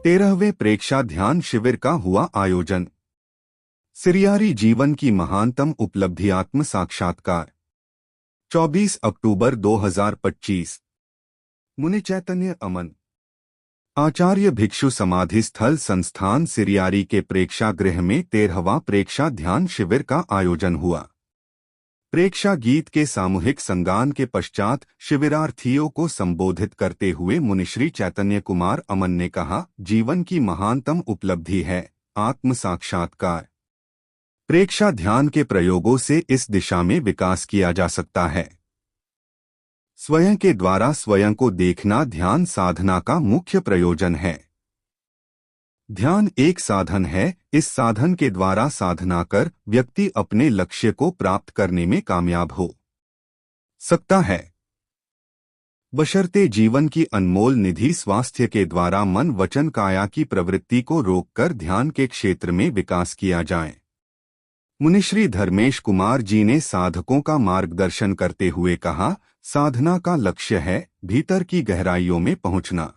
13वें प्रेक्षा ध्यान शिविर का हुआ आयोजन। सिरियारी जीवन की महानतम उपलब्धि आत्म साक्षात्कार। 24 अक्टूबर 2025। मुनि चैतन्य अमन आचार्य भिक्षु समाधि स्थल संस्थान सिरियारी के प्रेक्षागृह में 13वां प्रेक्षा ध्यान शिविर का आयोजन हुआ। प्रेक्षा गीत के सामूहिक संगान के पश्चात शिविरार्थियों को संबोधित करते हुए मुनिश्री चैतन्य कुमार अमन ने कहा, जीवन की महानतम उपलब्धि है आत्म साक्षात्कार। प्रेक्षा ध्यान के प्रयोगों से इस दिशा में विकास किया जा सकता है। स्वयं के द्वारा स्वयं को देखना ध्यान साधना का मुख्य प्रयोजन है। ध्यान एक साधन है, इस साधन के द्वारा साधना कर व्यक्ति अपने लक्ष्य को प्राप्त करने में कामयाब हो सकता है, बशर्ते जीवन की अनमोल निधि स्वास्थ्य के द्वारा मन वचन काया की प्रवृत्ति को रोककर ध्यान के क्षेत्र में विकास किया जाए। मुनिश्री धर्मेश कुमार जी ने साधकों का मार्गदर्शन करते हुए कहा, साधना का लक्ष्य है भीतर की गहराइयों में पहुंचना।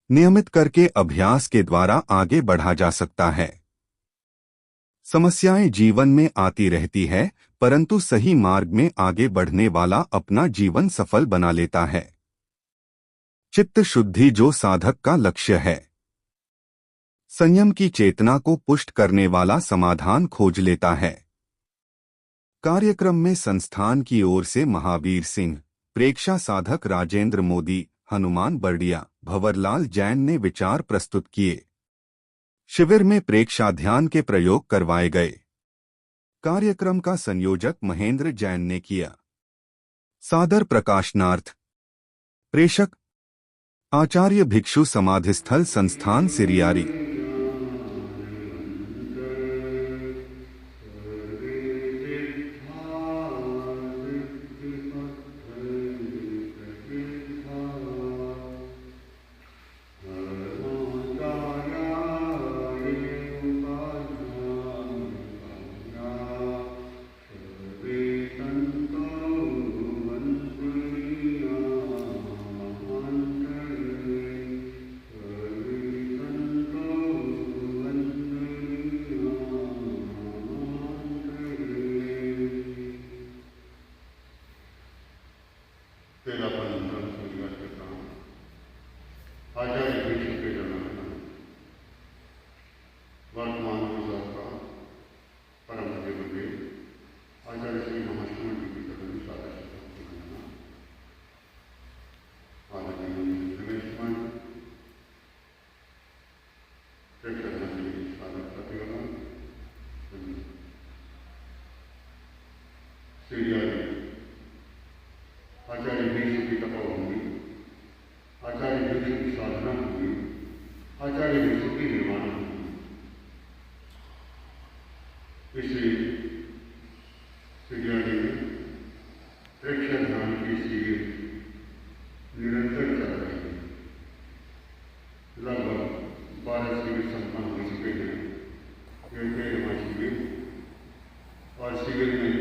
नियमित करके अभ्यास के द्वारा आगे बढ़ा जा सकता है। समस्याएं जीवन में आती रहती है, परंतु सही मार्ग में आगे बढ़ने वाला अपना जीवन सफल बना लेता है। चित्त शुद्धि जो साधक का लक्ष्य है। संयम की चेतना को पुष्ट करने वाला समाधान खोज लेता है। कार्यक्रम में संस्थान की ओर से महावीर सिंह, प्रेक्षा साधक राजेंद्र मोदी, हनुमान बर्डिया, भंवरलाल जैन ने विचार प्रस्तुत किए। शिविर में प्रेक्षा ध्यान के प्रयोग करवाए गए। कार्यक्रम का संयोजक महेंद्र जैन ने किया। सादर प्रकाशनार्थ प्रेषक आचार्य भिक्षु समाधिस्थल संस्थान सिरियारी। आचार्य भिक्षु के जन्म वर्तमान गुजरात का परम पूज्य आचार्य श्री महाश्रमण जी की कदम सारा आदरणीय रमेश कुमार साधक प्रतिगमन सिरियारी आचार्य भिक्षु की तपोभूमि, आचार्य भिक्षु की साधना भूमि, आचार्य भिक्षु की निर्माण भूमि। इसलिए सिरियारी में प्रेक्षा ध्यान की शिविर निरंतर चल रही है। लगभग 12 शिविर संपन्न हो चुके हैं। यह 13वां शिविर और शिविर में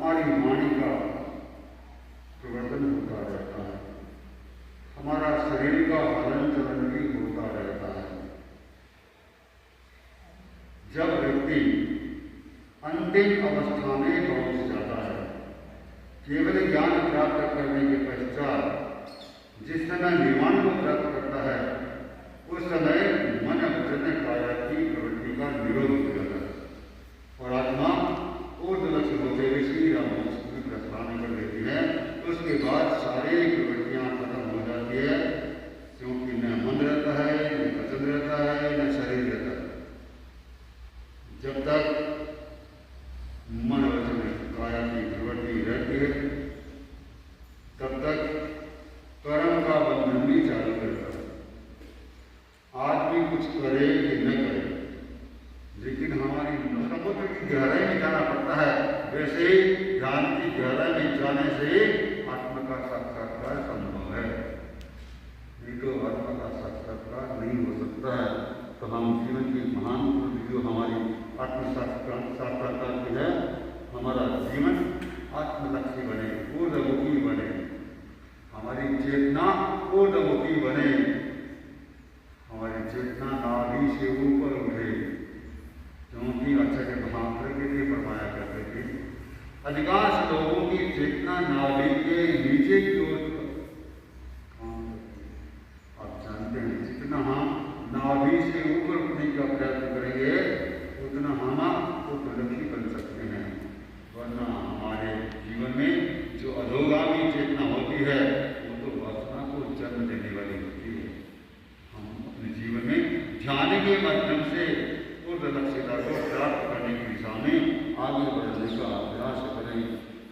हमारी वाणी का प्रवर्तन होता रहता है, हमारा शरीर का हलन चलन भी होता रहता है। जब व्यक्ति अंतिम अवस्था में पहुंच जाता है, केवल ज्ञान प्राप्त करने के पश्चात जिस समय निर्वाण को प्राप्त करता है, उस समय मन वचन काया की प्रवृत्ति का निरोध हो जाता है और आत्मा ऊर्ध्वलक्ष्य होते हुए श्री राम में प्रस्थान कर लेती है। उसके बाद सारी प्रवृत्तियां खत्म हो जाती है, क्योंकि न मन रहता है, न वचन रहता है, न शरीर रहता है। जब तक मन वचन काया की प्रवृत्ति रहती है, तब तक कर्म का बंधन भी चालू रहता है। आदमी कुछ करे कि न करे, लेकिन हमारी समुद्र की गहराई में जाना पड़ता है। वैसे ही ध्यान की गहराई में जाने से आत्मा का साक्षात्कार संभव है, नहीं तो आत्मा का साक्षात्कार नहीं हो सकता है। तो हम जीवन की महान जो हमारी आत्म साक्षात्कार की है, हमारा जीवन आत्मलक्ष्य बने, ऊर्ध्वमुखी बने, हमारी चेतना ऊर्ध्वमुखी बने, हमारी चेतना नाभि से ऊपर उठे। क्योंकि आचार्य महाप्रज्ञ ने फरमाया करते थे, अधिकांश लोगों की चेतना नाभि के नीचे की ओर काम करती है। आप जानते हैं, जितना हम नाभि से ऊपर उठने का प्रयत्न करेंगे, उतना हम उपलब्धि बन सकते हैं। वरना हमारे जीवन में जो अधोगामी चेतना होती है, वो तो वासना को जन्म देने वाली होती है। हम अपने जीवन में ध्यान के माध्यम से ऊर्ध्वलक्ष्यता को प्राप्त करने की दिशा में आगे बढ़ने का प्रयास करें।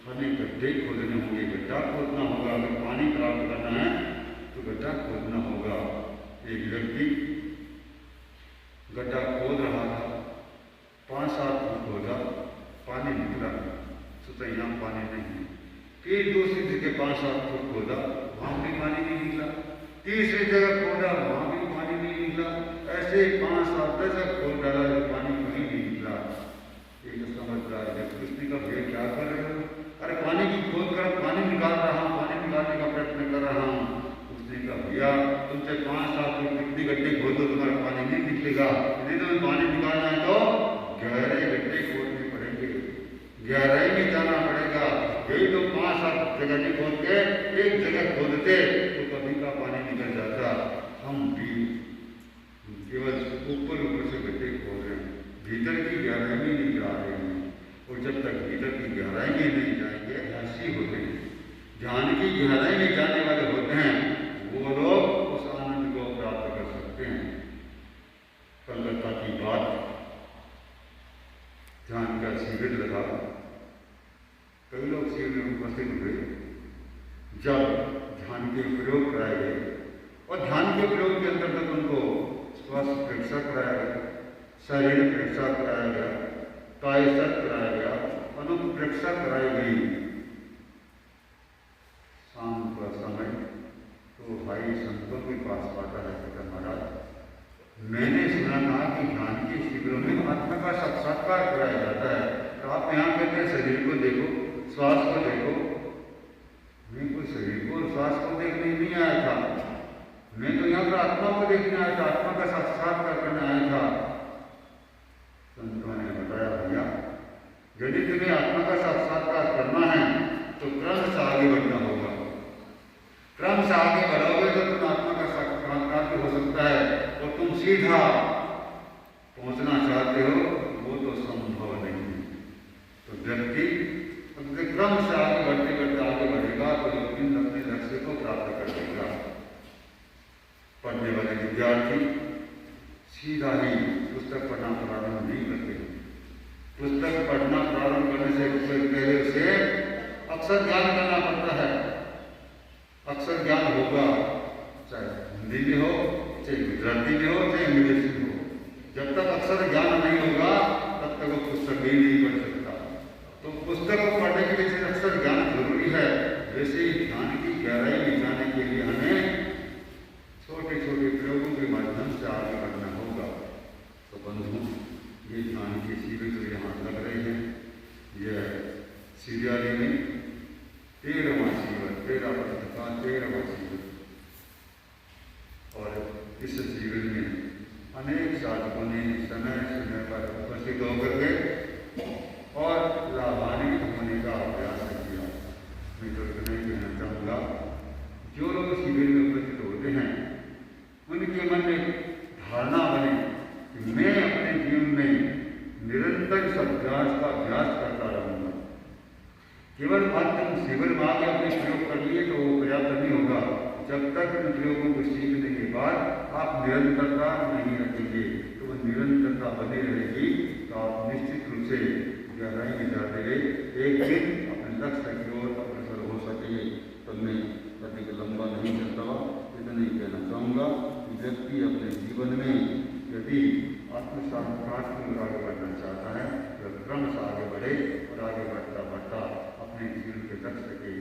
हमें गड्ढे खोदने होंगे, गड्ढा खोदना होगा। अगर पानी प्राप्त करना है तो गड्ढा खोदना होगा। एक व्यक्ति गड्ढा खोद रहा था, 5-7 फुट खोदा, पानी निकला, सोचा यहाँ पानी नहीं है। फिर दूसरी जगह 5-7 फुट खोदा, वहां भी पानी नहीं निकला। तीसरी जगह खोदा, वहां भी पानी नहीं निकला। ऐसे 5-7 जगह खोद डाला, जो पानी कहीं नहीं निकला। एक समझदार व्यक्ति उसने कहा, भैया क्या कर रहे हो? अरे पानी की खोद कर पानी निकाल रहा हूँ, पानी निकालने का प्रयत्न कर रहा हूँ। उसने कहा, भैया तुमसे 5-7 फुट कितनी गड्ढे खोदो, तुम्हारा पानी नहीं निकलेगा। यदि तुम्हें पानी निकालना है तो गहरे गड्ढे खोदने पड़ेंगे, गहराई में जाना पड़ेगा। यही तो 5-7 जगह नहीं खोद के एक जगह खोदते तो कभी का पानी निकल जाता। हम भी केवल ऊपर से गड्ढे खोद रहे हैं, भीतर की गहराई में नहीं जा रहे हैं। और जब तक भीतर की गहराई में नहीं जाएंगे, ऐसी होते हैं। ध्यान की गहराई में जाने वाले होते हैं, वो लोग उस आनंद को प्राप्त कर सकते हैं। कलकत्ता की बात, ध्यान का शिविर लगा, कई लोग शिविर में उपस्थित हुए। जब ध्यान के प्रयोग कराए गए और ध्यान के प्रयोग के अंतर्गत उनको श्वास परीक्षा कराया गया, शरीर परीक्षा कराया गया, कायसत कराया गया, अनुपरीक्षा कराई गई। शाम का समय तो भाई संतों के पास आता है, कहता महाराज मैंने सुना था कि ध्यान के शिविरों में आत्मा का साक्षात्कार कराया जाता है, तो आप यहाँ कहते हैं शरीर को देखो, श्वास को देखो। मैं कोई शरीर को श्वास को देखने नहीं आया था, मैं तो यहाँ पर आत्मा को देखने आया था, आत्मा का साक्षात्कार करने आया था। संतों ने बताया, भैया यदि तुम्हें आत्मा का साक्षात्कार करना है तो क्रम से आगे बढ़ना होगा। क्रम से आगे बढ़ोगे तो तुम आत्मा का साक्षात्कार भी हो सकता है, और तुम सीधा पहुंचना चाहते हो वो तो संभव नहीं है। तो व्यक्ति क्रम से आगे बढ़ते बढ़ते आगे बढ़ेगा तो यकीन अपने लक्ष्य को प्राप्त कर लेगा। पढ़ने वाले विद्यार्थी सीधा ही पुस्तक पढ़ना प्रारंभ नहीं करते। पुस्तक पढ़ना प्रारंभ करने से पहले उसे अक्षर ज्ञान करना पड़ता है। अक्षर ज्ञान होगा, चाहे हिंदी में हो, चाहे गुजराती में हो, चाहे इंग्लिश में हो। जब तक अक्षर ज्ञान नहीं होगा तब तक वो पुस्तक ही नहीं पढ़ सकता। तो पुस्तक को पढ़ने के लिए अक्षर ज्ञान जरूरी है। वैसे ही ध्यान की गहराई में जाने के लिए हमें छोटे छोटे प्रयोगों के माध्यम से आगे बढ़ना होगा। तो बंधु, ये ध्यान के शिविर जो यहाँ लग रहे हैं, यह सीरियाली में 13वां शिविर, 13 वर्ष का 13वां शिविर। और इस शिविर में अनेक साधकों ने समय समय पर उपस्थित होकर के और लाभान्वित होने का प्रयास किया। मैं तो इतना ही कहना चाहूँगा, जो लोग शिविर में उपस्थित होते हैं उनके मन में धारणा बने कि मैं अपने जीवन में निरंतर सद्यास का अभ्यास करता रहूँगा। केवल अंतिम शिविर में आके अपने प्रयोग कर लिए तो वो पर्याप्त नहीं होगा। जब तक इन प्रयोगों को सीखने के बाद आप निरंतरता नहीं रखेंगे तो वह निरंतरता बनी रहेगी, तो आप निश्चित रूप से गहराई में जाते हुए एक दिन अपने लक्ष्य की ओर अग्रसर हो सकेंगे। तो मैं अधिक लंबा नहीं चलता हुआ इतना ही कहना चाहूँगा कि व्यक्ति अपने जीवन में यदि आत्मसाक्षात्कार में आगे बढ़ना चाहता है तो क्रमशः आगे बढ़े और आगे बढ़ता बढ़ता अपने जीवन के लक्ष्य के